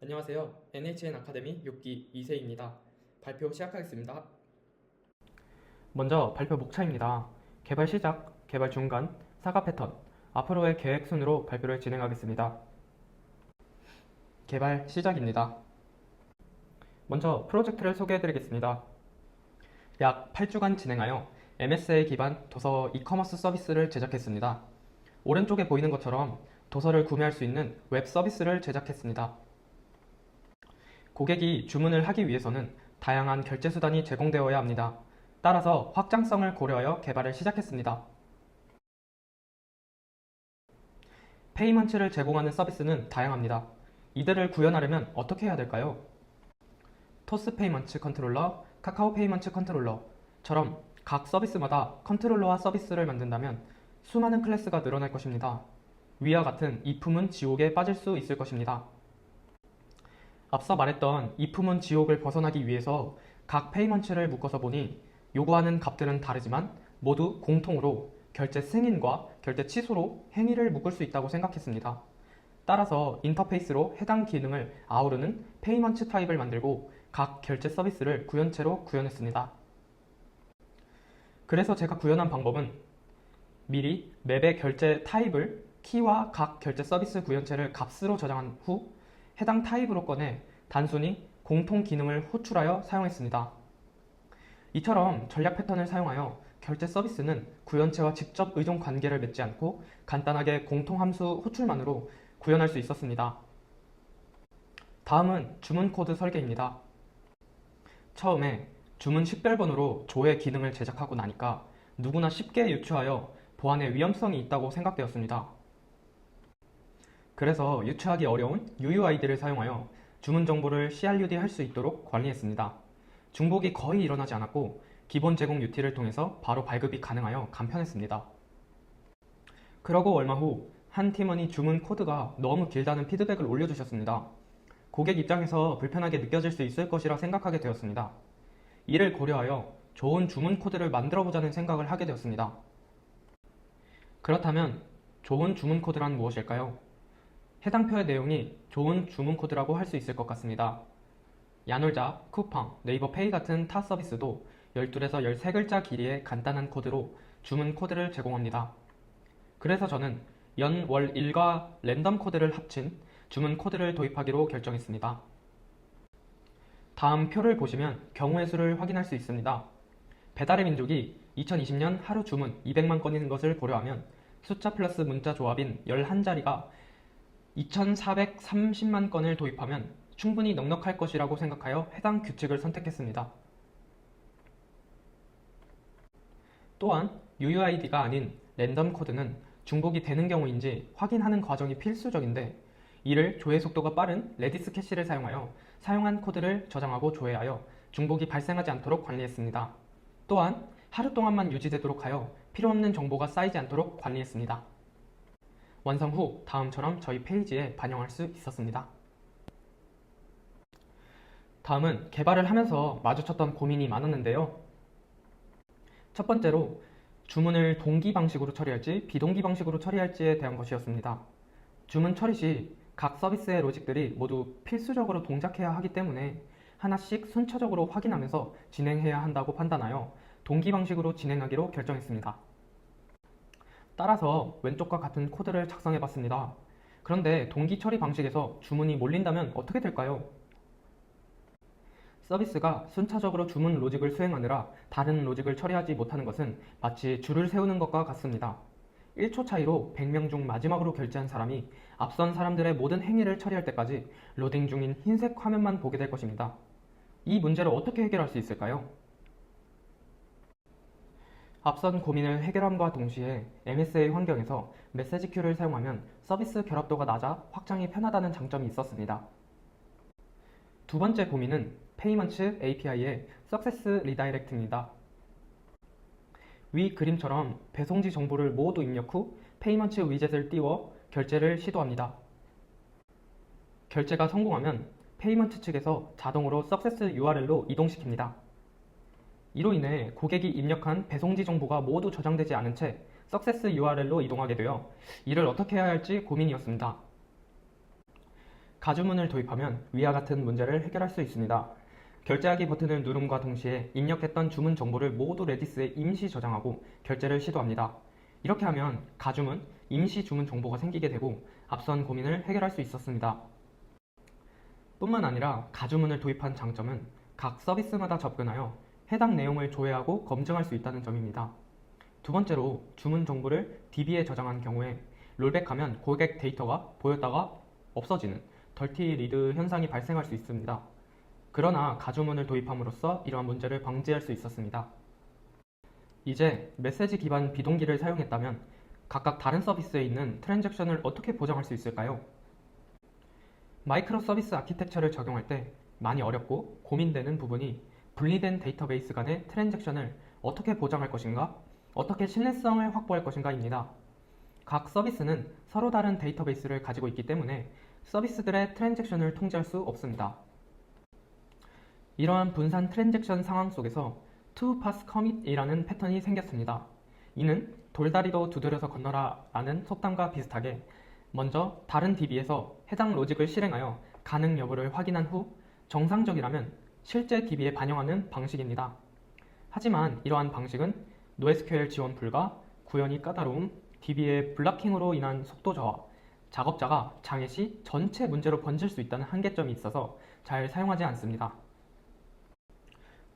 안녕하세요. NHN 아카데미 6기 이세입니다. 발표 시작하겠습니다. 먼저 발표 목차입니다. 개발 시작, 개발 중간, 사과 패턴, 앞으로의 계획 순으로 발표를 진행하겠습니다. 개발 시작입니다. 먼저 프로젝트를 소개해드리겠습니다. 약 8주간 진행하여 MSA 기반 도서 이커머스 서비스를 제작했습니다. 오른쪽에 보이는 것처럼 도서를 구매할 수 있는 웹 서비스를 제작했습니다. 고객이 주문을 하기 위해서는 다양한 결제 수단이 제공되어야 합니다. 따라서 확장성을 고려하여 개발을 시작했습니다. 페이먼트를 제공하는 서비스는 다양합니다. 이들을 구현하려면 어떻게 해야 될까요? 토스 페이먼트 컨트롤러, 카카오 페이먼트 컨트롤러처럼 각 서비스마다 컨트롤러와 서비스를 만든다면 수많은 클래스가 늘어날 것입니다. 위와 같은 이품은 지옥에 빠질 수 있을 것입니다. 앞서 말했던 이품은 지옥을 벗어나기 위해서 각 페이먼트를 묶어서 보니 요구하는 값들은 다르지만 모두 공통으로 결제 승인과 결제 취소로 행위를 묶을 수 있다고 생각했습니다. 따라서 인터페이스로 해당 기능을 아우르는 페이먼트 타입을 만들고 각 결제 서비스를 구현체로 구현했습니다. 그래서 제가 구현한 방법은 미리 맵의 결제 타입을 키와 각 결제 서비스 구현체를 값으로 저장한 후 해당 타입으로 꺼내 단순히 공통 기능을 호출하여 사용했습니다. 이처럼 전략 패턴을 사용하여 결제 서비스는 구현체와 직접 의존 관계를 맺지 않고 간단하게 공통 함수 호출만으로 구현할 수 있었습니다. 다음은 주문 코드 설계입니다. 처음에 주문 식별번호로 조회 기능을 제작하고 나니까 누구나 쉽게 유추하여 보안에 위험성이 있다고 생각되었습니다. 그래서 유추하기 어려운 UUID를 사용하여 주문 정보를 CRUD 할 수 있도록 관리했습니다. 중복이 거의 일어나지 않았고 기본 제공 UT를 통해서 바로 발급이 가능하여 간편했습니다. 그러고 얼마 후 한 팀원이 주문 코드가 너무 길다는 피드백을 올려주셨습니다. 고객 입장에서 불편하게 느껴질 수 있을 것이라 생각하게 되었습니다. 이를 고려하여 좋은 주문 코드를 만들어보자는 생각을 하게 되었습니다. 그렇다면 좋은 주문 코드란 무엇일까요? 해당 표의 내용이 좋은 주문 코드라고 할 수 있을 것 같습니다. 야놀자, 쿠팡, 네이버 페이 같은 타 서비스도 12에서 13글자 길이의 간단한 코드로 주문 코드를 제공합니다. 그래서 저는 연, 월, 일과 랜덤 코드를 합친 주문 코드를 도입하기로 결정했습니다. 다음 표를 보시면 경우의 수를 확인할 수 있습니다. 배달의 민족이 2020년 하루 주문 200만 건인 것을 고려하면 숫자 플러스 문자 조합인 11자리가 2430만 건을 도입하면 충분히 넉넉할 것이라고 생각하여 해당 규칙을 선택했습니다. 또한 UUID가 아닌 랜덤 코드는 중복이 되는 경우인지 확인하는 과정이 필수적인데 이를 조회 속도가 빠른 레디스 캐시를 사용하여 사용한 코드를 저장하고 조회하여 중복이 발생하지 않도록 관리했습니다. 또한 하루 동안만 유지되도록 하여 필요없는 정보가 쌓이지 않도록 관리했습니다. 완성 후 다음처럼 저희 페이지에 반영할 수 있었습니다. 다음은 개발을 하면서 마주쳤던 고민이 많았는데요. 첫 번째로 주문을 동기 방식으로 처리할지 비동기 방식으로 처리할지에 대한 것이었습니다. 주문 처리 시 각 서비스의 로직들이 모두 필수적으로 동작해야 하기 때문에 하나씩 순차적으로 확인하면서 진행해야 한다고 판단하여 동기 방식으로 진행하기로 결정했습니다. 따라서 왼쪽과 같은 코드를 작성해봤습니다. 그런데 동기 처리 방식에서 주문이 몰린다면 어떻게 될까요? 서비스가 순차적으로 주문 로직을 수행하느라 다른 로직을 처리하지 못하는 것은 마치 줄을 세우는 것과 같습니다. 1초 차이로 100명 중 마지막으로 결제한 사람이 앞선 사람들의 모든 행위를 처리할 때까지 로딩 중인 흰색 화면만 보게 될 것입니다. 이 문제를 어떻게 해결할 수 있을까요? 앞선 고민을 해결함과 동시에 MSA 환경에서 메시지 큐를 사용하면 서비스 결합도가 낮아 확장이 편하다는 장점이 있었습니다. 두 번째 고민은 페이먼트 API의 석세스 리다이렉트입니다. 위 그림처럼 배송지 정보를 모두 입력 후 페이먼트 위젯을 띄워 결제를 시도합니다. 결제가 성공하면 페이먼트 측에서 자동으로 석세스 URL로 이동시킵니다. 이로 인해 고객이 입력한 배송지 정보가 모두 저장되지 않은 채 석세스 URL로 이동하게 되어 이를 어떻게 해야 할지 고민이었습니다. 가주문을 도입하면 위와 같은 문제를 해결할 수 있습니다. 결제하기 버튼을 누름과 동시에 입력했던 주문 정보를 모두 레디스에 임시 저장하고 결제를 시도합니다. 이렇게 하면 가주문, 임시 주문 정보가 생기게 되고 앞선 고민을 해결할 수 있었습니다. 뿐만 아니라 가주문을 도입한 장점은 각 서비스마다 접근하여 해당 내용을 조회하고 검증할 수 있다는 점입니다. 두 번째로 주문 정보를 DB에 저장한 경우에 롤백하면 고객 데이터가 보였다가 없어지는 덜티 리드 현상이 발생할 수 있습니다. 그러나 가주문을 도입함으로써 이러한 문제를 방지할 수 있었습니다. 이제 메시지 기반 비동기를 사용했다면 각각 다른 서비스에 있는 트랜잭션을 어떻게 보정할 수 있을까요? 마이크로 서비스 아키텍처를 적용할 때 많이 어렵고 고민되는 부분이 분리된 데이터베이스 간의 트랜잭션을 어떻게 보정할 것인가, 어떻게 신뢰성을 확보할 것인가입니다. 각 서비스는 서로 다른 데이터베이스를 가지고 있기 때문에 서비스들의 트랜잭션을 통제할 수 없습니다. 이러한 분산 트랜잭션 상황 속에서 to pass commit이라는 패턴이 생겼습니다. 이는 돌다리도 두드려서 건너라 라는 속담과 비슷하게 먼저 다른 DB에서 해당 로직을 실행하여 가능 여부를 확인한 후 정상적이라면 실제 DB에 반영하는 방식입니다. 하지만 이러한 방식은 NoSQL 지원 불가, 구현이 까다로움, DB의 블락킹으로 인한 속도 저하, 작업자가 장애 시 전체 문제로 번질 수 있다는 한계점이 있어서 잘 사용하지 않습니다.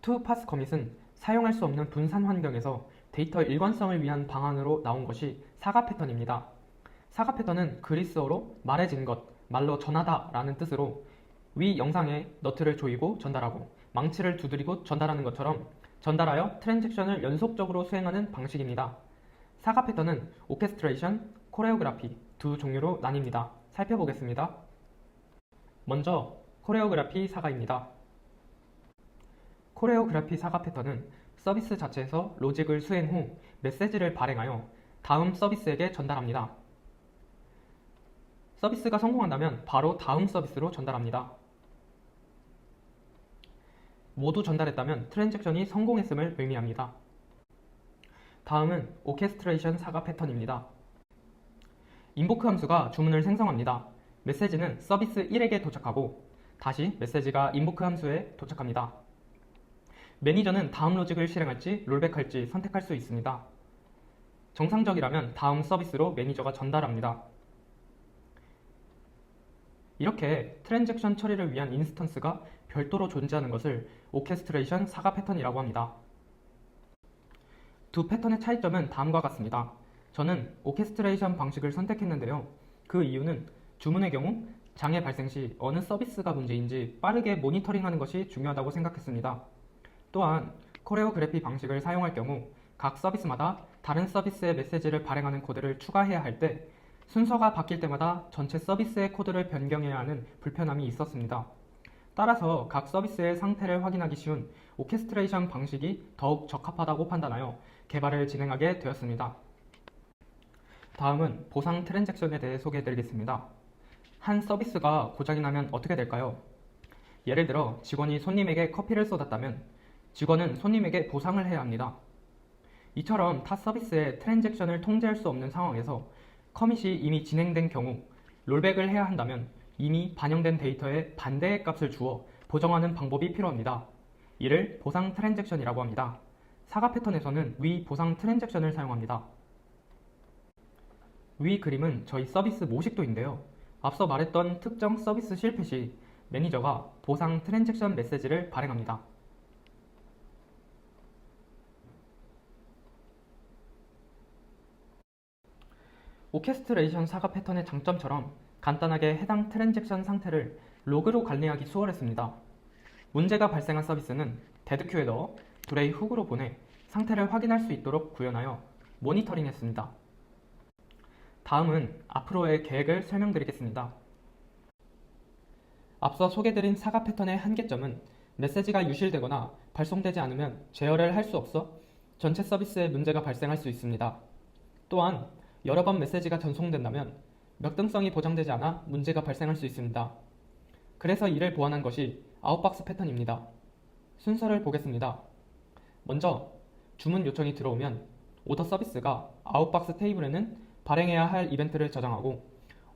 to pass commit은 사용할 수 없는 분산 환경에서 데이터 일관성을 위한 방안으로 나온 것이 사가 패턴입니다. 사가 패턴은 그리스어로 말해진 것, 말로 전하다 라는 뜻으로 위 영상에 너트를 조이고 전달하고 망치를 두드리고 전달하는 것처럼 전달하여 트랜잭션을 연속적으로 수행하는 방식입니다. 사가 패턴은 오케스트레이션, 코레오그라피 두 종류로 나뉩니다. 살펴보겠습니다. 먼저 코레오그라피 사가입니다. 코레오그라피 사가 패턴은 서비스 자체에서 로직을 수행 후 메시지를 발행하여 다음 서비스에게 전달합니다. 서비스가 성공한다면 바로 다음 서비스로 전달합니다. 모두 전달했다면 트랜잭션이 성공했음을 의미합니다. 다음은 오케스트레이션 사가 패턴입니다. 인보크 함수가 주문을 생성합니다. 메시지는 서비스 1에게 도착하고 다시 메시지가 인보크 함수에 도착합니다. 매니저는 다음 로직을 실행할지 롤백할지 선택할 수 있습니다. 정상적이라면 다음 서비스로 매니저가 전달합니다. 이렇게 트랜잭션 처리를 위한 인스턴스가 별도로 존재하는 것을 오케스트레이션 사가 패턴이라고 합니다. 두 패턴의 차이점은 다음과 같습니다. 저는 오케스트레이션 방식을 선택했는데요. 그 이유는 주문의 경우 장애 발생 시 어느 서비스가 문제인지 빠르게 모니터링하는 것이 중요하다고 생각했습니다. 또한 코레오그래피 방식을 사용할 경우 각 서비스마다 다른 서비스의 메시지를 발행하는 코드를 추가해야 할 때 순서가 바뀔 때마다 전체 서비스의 코드를 변경해야 하는 불편함이 있었습니다. 따라서 각 서비스의 상태를 확인하기 쉬운 오케스트레이션 방식이 더욱 적합하다고 판단하여 개발을 진행하게 되었습니다. 다음은 보상 트랜잭션에 대해 소개해드리겠습니다. 한 서비스가 고장이 나면 어떻게 될까요? 예를 들어 직원이 손님에게 커피를 쏟았다면 직원은 손님에게 보상을 해야 합니다. 이처럼 타 서비스의 트랜잭션을 통제할 수 없는 상황에서 커밋이 이미 진행된 경우 롤백을 해야 한다면 이미 반영된 데이터에 반대의 값을 주어 보정하는 방법이 필요합니다. 이를 보상 트랜잭션이라고 합니다. 사가 패턴에서는 위 보상 트랜잭션을 사용합니다. 위 그림은 저희 서비스 모식도인데요. 앞서 말했던 특정 서비스 실패 시 매니저가 보상 트랜잭션 메시지를 발행합니다. 오케스트레이션 사가 패턴의 장점처럼 간단하게 해당 트랜잭션 상태를 로그로 관리하기 수월했습니다. 문제가 발생한 서비스는 데드큐에 넣어 둘의 훅으로 보내 상태를 확인할 수 있도록 구현하여 모니터링했습니다. 다음은 앞으로의 계획을 설명드리겠습니다. 앞서 소개드린 사가 패턴의 한계점은 메시지가 유실되거나 발송되지 않으면 제어를 할 수 없어 전체 서비스에 문제가 발생할 수 있습니다. 또한 여러 번 메시지가 전송된다면 역등성이 보장되지 않아 문제가 발생할 수 있습니다. 그래서 이를 보완한 것이 아웃박스 패턴입니다. 순서를 보겠습니다. 먼저 주문 요청이 들어오면 오더 서비스가 아웃박스 테이블에는 발행해야 할 이벤트를 저장하고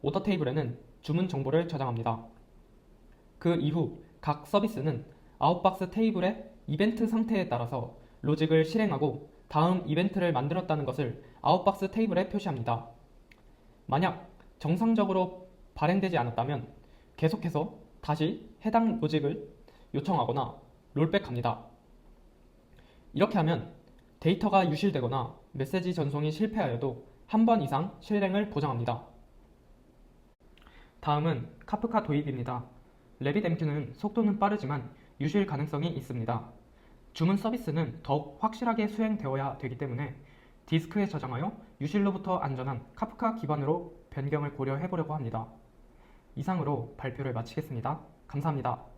오더 테이블에는 주문 정보를 저장합니다. 그 이후 각 서비스는 아웃박스 테이블의 이벤트 상태에 따라서 로직을 실행하고 다음 이벤트를 만들었다는 것을 아웃박스 테이블에 표시합니다. 만약 정상적으로 발행되지 않았다면 계속해서 다시 해당 로직을 요청하거나 롤백합니다. 이렇게 하면 데이터가 유실되거나 메시지 전송이 실패하여도 한 번 이상 실행을 보장합니다. 다음은 카프카 도입입니다. RabbitMQ는 속도는 빠르지만 유실 가능성이 있습니다. 주문 서비스는 더욱 확실하게 수행되어야 되기 때문에 디스크에 저장하여 유실로부터 안전한 카프카 기반으로 변경을 고려해보려고 합니다. 이상으로 발표를 마치겠습니다. 감사합니다.